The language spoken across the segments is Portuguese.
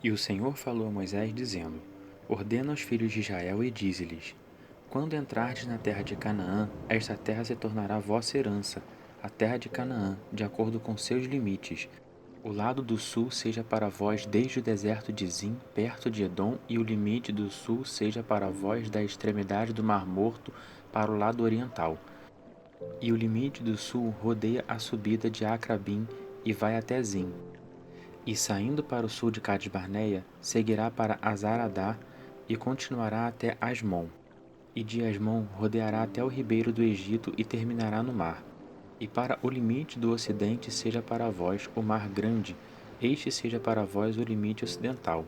E o Senhor falou a Moisés, dizendo: Ordena aos filhos de Israel e dize-lhes: Quando entrardes na terra de Canaã, esta terra se tornará vossa herança, a terra de Canaã, de acordo com seus limites. O lado do sul seja para vós desde o deserto de Zim, perto de Edom, e o limite do sul seja para vós da extremidade do Mar Morto para o lado oriental. E o limite do sul rodeia a subida de Acrabim e vai até Zim. E saindo para o sul de Cades-Barneia, seguirá para Azaradá e continuará até Asmon. E de Asmon rodeará até o ribeiro do Egito e terminará no mar. E para o limite do ocidente seja para vós o mar grande, este seja para vós o limite ocidental.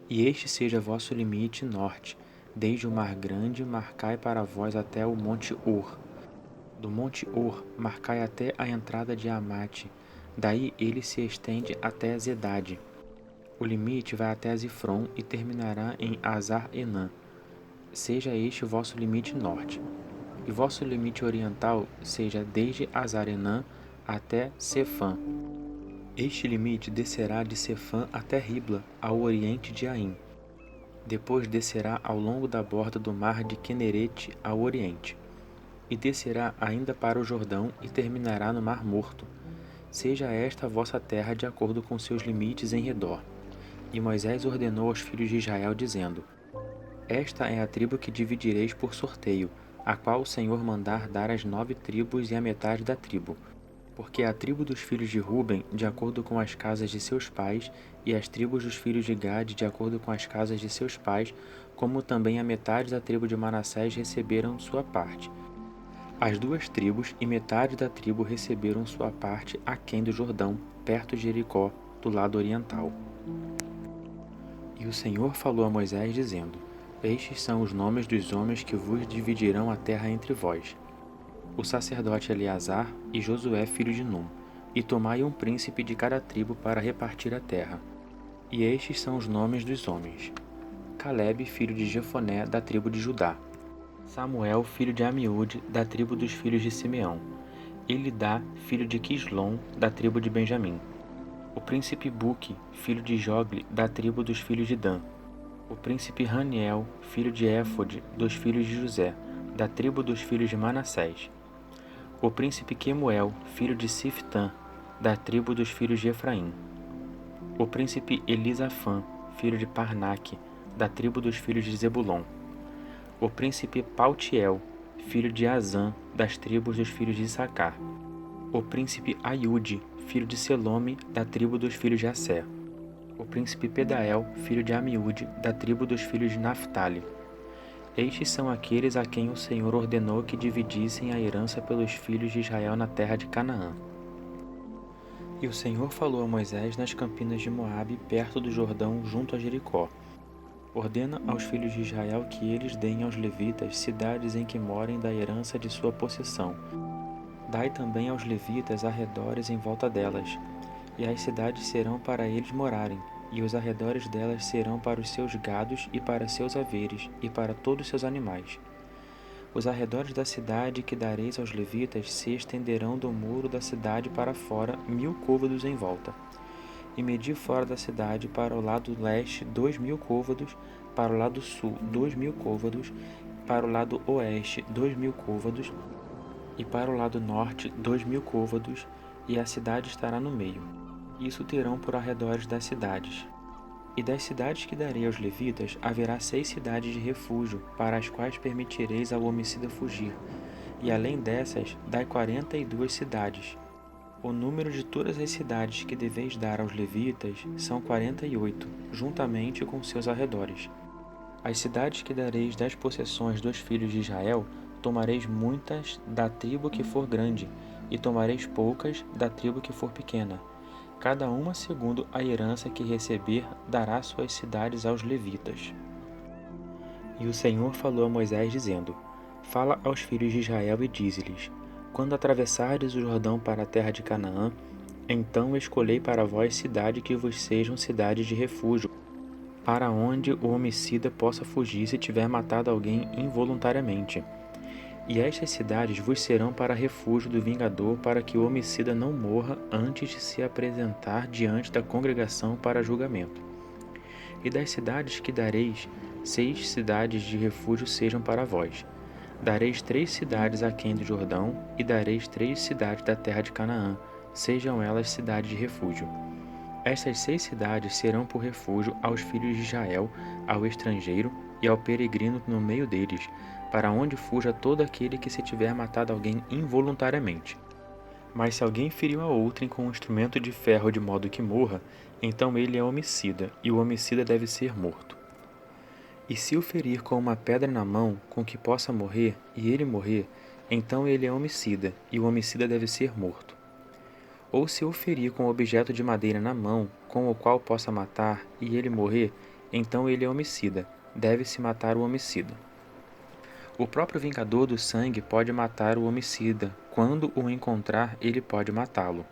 E este seja vosso limite norte, desde o mar grande marcai para vós até o monte Or. Do monte Or marcai até a entrada de Amate, daí ele se estende até Zedade. O limite vai até Zifron e terminará em Azar-Enã. Seja este o vosso limite norte. E vosso limite oriental seja desde Azar-Enã até Sefã. Este limite descerá de Sefã até Ribla, ao oriente de Aim. Depois descerá ao longo da borda do mar de Quenerete ao oriente. E descerá ainda para o Jordão e terminará no Mar Morto. Seja esta a vossa terra de acordo com seus limites em redor. E Moisés ordenou aos filhos de Israel, dizendo: Esta é a tribo que dividireis por sorteio, a qual o Senhor mandar dar às 9 tribos e a metade da tribo. Porque a tribo dos filhos de Ruben, de acordo com as casas de seus pais, e as tribos dos filhos de Gade, de acordo com as casas de seus pais, como também a metade da tribo de Manassés receberam sua parte. As 2 tribos e metade da tribo receberam sua parte aquém do Jordão, perto de Jericó, do lado oriental. E o Senhor falou a Moisés, dizendo: Estes são os nomes dos homens que vos dividirão a terra entre vós: o sacerdote Eleazar e Josué filho de Num, e tomai um príncipe de cada tribo para repartir a terra. E estes são os nomes dos homens: Calebe filho de Jefoné, da tribo de Judá; Samuel filho de Amiúde, da tribo dos filhos de Simeão; Elidá filho de Quislom, da tribo de Benjamim; o príncipe Buque filho de Jogle, da tribo dos filhos de Dan; o príncipe Raniel filho de Éfode, dos filhos de José, da tribo dos filhos de Manassés; o príncipe Quemuel, filho de Siftã, da tribo dos filhos de Efraim; o príncipe Elisafã, filho de Parnaque, da tribo dos filhos de Zebulon; o príncipe Paltiel, filho de Azã, das tribos dos filhos de Issacar; o príncipe Aiude, filho de Selome, da tribo dos filhos de Assé; o príncipe Pedael, filho de Amiúde, da tribo dos filhos de Naphtali. Estes são aqueles a quem o Senhor ordenou que dividissem a herança pelos filhos de Israel na terra de Canaã. E o Senhor falou a Moisés nas campinas de Moabe, perto do Jordão, junto a Jericó: Ordena aos filhos de Israel que eles deem aos levitas cidades em que morem da herança de sua possessão. Dai também aos levitas arredores em volta delas, e as cidades serão para eles morarem, e os arredores delas serão para os seus gados e para seus haveres, e para todos os seus animais. Os arredores da cidade que dareis aos levitas se estenderão do muro da cidade para fora 1000 côvados em volta. E medi fora da cidade para o lado leste 2000 côvados, para o lado sul 2000 côvados, para o lado oeste 2000 côvados, e para o lado norte 2000 côvados, e a cidade estará no meio. Isso terão por arredores das cidades. E das cidades que darei aos levitas, haverá 6 cidades de refúgio, para as quais permitireis ao homicida fugir, e além dessas, dai 42 cidades. O número de todas as cidades que deveis dar aos levitas são 48, juntamente com seus arredores. As cidades que dareis das possessões dos filhos de Israel, tomareis muitas da tribo que for grande, e tomareis poucas da tribo que for pequena. Cada uma segundo a herança que receber, dará suas cidades aos levitas. E o Senhor falou a Moisés, dizendo: Fala aos filhos de Israel e dize-lhes: Quando atravessardes o Jordão para a terra de Canaã, então escolhei para vós cidade que vos sejam cidades de refúgio, para onde o homicida possa fugir se tiver matado alguém involuntariamente. E estas cidades vos serão para refúgio do vingador, para que o homicida não morra antes de se apresentar diante da congregação para julgamento. E das cidades que dareis, 6 cidades de refúgio sejam para vós. Dareis 3 cidades aquém do Jordão, e dareis 3 cidades da terra de Canaã, sejam elas cidades de refúgio. Estas 6 cidades serão por refúgio aos filhos de Israel, ao estrangeiro e ao peregrino no meio deles, para onde fuja todo aquele que se tiver matado alguém involuntariamente. Mas se alguém feriu a outrem com um instrumento de ferro de modo que morra, então ele é homicida, e o homicida deve ser morto. E se o ferir com uma pedra na mão, com que possa morrer, e ele morrer, então ele é homicida, e o homicida deve ser morto. Ou se o ferir com objeto de madeira na mão, com o qual possa matar, e ele morrer, então ele é homicida, deve-se matar o homicida. O próprio vingador do sangue pode matar o homicida, quando o encontrar ele pode matá-lo.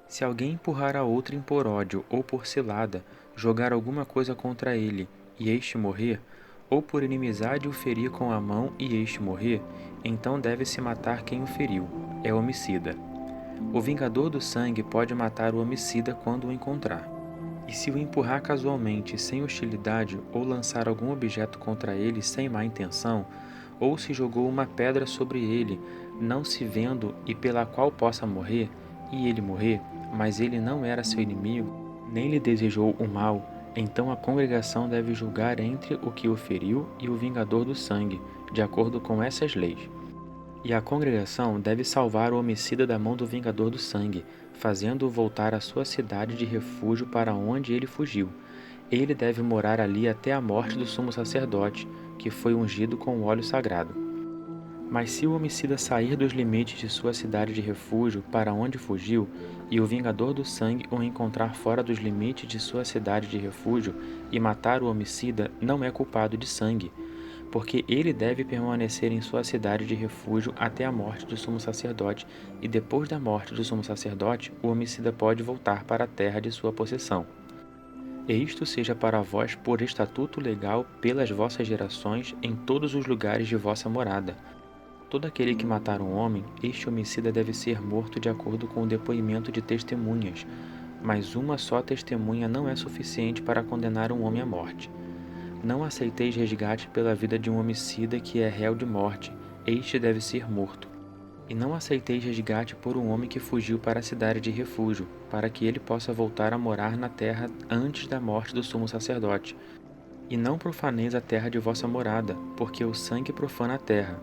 Se alguém empurrar a outrem por ódio ou por cilada, jogar alguma coisa contra ele, e este morrer, ou por inimizade o ferir com a mão e este morrer, então deve-se matar quem o feriu, é homicida. O vingador do sangue pode matar o homicida quando o encontrar. E se o empurrar casualmente, sem hostilidade, ou lançar algum objeto contra ele sem má intenção, ou se jogou uma pedra sobre ele, não se vendo e pela qual possa morrer, e ele morrer, mas ele não era seu inimigo, nem lhe desejou o mal, então a congregação deve julgar entre o que o feriu e o vingador do sangue, de acordo com essas leis. E a congregação deve salvar o homicida da mão do vingador do sangue, fazendo-o voltar à sua cidade de refúgio para onde ele fugiu. Ele deve morar ali até a morte do sumo sacerdote, que foi ungido com o óleo sagrado. Mas se o homicida sair dos limites de sua cidade de refúgio para onde fugiu, e o vingador do sangue o encontrar fora dos limites de sua cidade de refúgio e matar o homicida, não é culpado de sangue, porque ele deve permanecer em sua cidade de refúgio até a morte do sumo sacerdote, e depois da morte do sumo sacerdote, o homicida pode voltar para a terra de sua possessão. E isto seja para vós por estatuto legal pelas vossas gerações em todos os lugares de vossa morada. Todo aquele que matar um homem, este homicida deve ser morto de acordo com o depoimento de testemunhas, mas uma só testemunha não é suficiente para condenar um homem à morte. Não aceiteis resgate pela vida de um homicida que é réu de morte, este deve ser morto. E não aceiteis resgate por um homem que fugiu para a cidade de refúgio, para que ele possa voltar a morar na terra antes da morte do sumo sacerdote. E não profaneis a terra de vossa morada, porque o sangue profana a terra.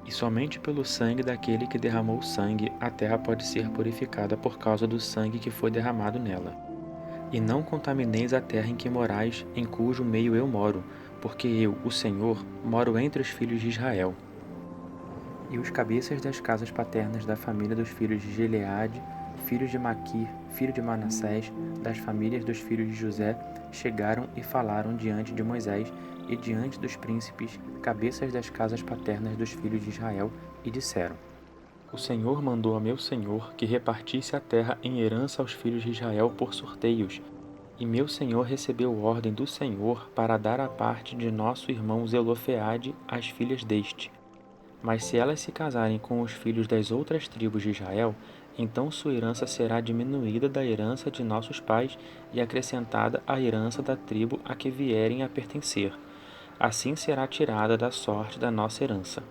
E somente pelo sangue daquele que derramou sangue, a terra pode ser purificada por causa do sangue que foi derramado nela. E não contamineis a terra em que morais, em cujo meio eu moro, porque eu, o Senhor, moro entre os filhos de Israel. E os cabeças das casas paternas da família dos filhos de Gileade, filhos de Maquir, filho de Manassés, das famílias dos filhos de José, chegaram e falaram diante de Moisés e diante dos príncipes, cabeças das casas paternas dos filhos de Israel, e disseram: O Senhor mandou a meu senhor que repartisse a terra em herança aos filhos de Israel por sorteios, e meu senhor recebeu ordem do Senhor para dar a parte de nosso irmão Zelofeade às filhas deste. Mas se elas se casarem com os filhos das outras tribos de Israel, então sua herança será diminuída da herança de nossos pais e acrescentada à herança da tribo a que vierem a pertencer. Assim será tirada da sorte da nossa herança.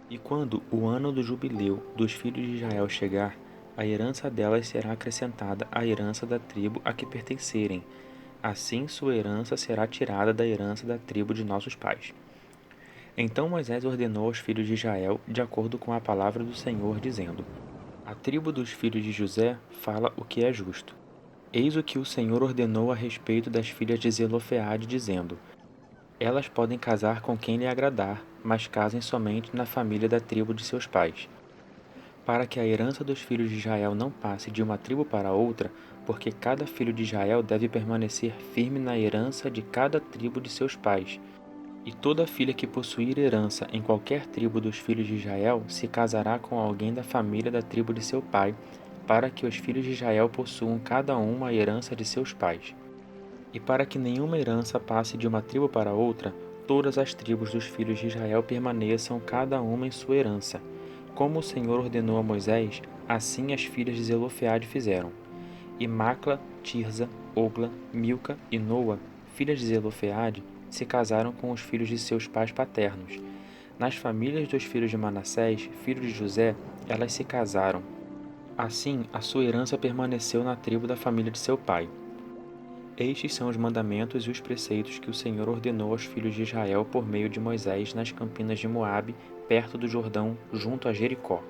E quando o ano do jubileu dos filhos de Israel chegar, a herança delas será acrescentada à herança da tribo a que pertencerem. Assim sua herança será tirada da herança da tribo de nossos pais. Então Moisés ordenou aos filhos de Israel, de acordo com a palavra do Senhor, dizendo: A tribo dos filhos de José fala o que é justo. Eis o que o Senhor ordenou a respeito das filhas de Zelofeade, dizendo: Elas podem casar com quem lhe agradar, mas casem somente na família da tribo de seus pais. Para que a herança dos filhos de Israel não passe de uma tribo para outra, porque cada filho de Israel deve permanecer firme na herança de cada tribo de seus pais. E toda filha que possuir herança em qualquer tribo dos filhos de Israel se casará com alguém da família da tribo de seu pai, para que os filhos de Israel possuam cada um a herança de seus pais. E para que nenhuma herança passe de uma tribo para outra, todas as tribos dos filhos de Israel permaneçam cada uma em sua herança. Como o Senhor ordenou a Moisés, assim as filhas de Zelofeade fizeram. E Macla, Tirza, Ogla, Milca e Noa, filhas de Zelofeade, se casaram com os filhos de seus pais paternos. Nas famílias dos filhos de Manassés, filho de José, elas se casaram. Assim, a sua herança permaneceu na tribo da família de seu pai. Estes são os mandamentos e os preceitos que o Senhor ordenou aos filhos de Israel por meio de Moisés nas campinas de Moabe, perto do Jordão, junto a Jericó.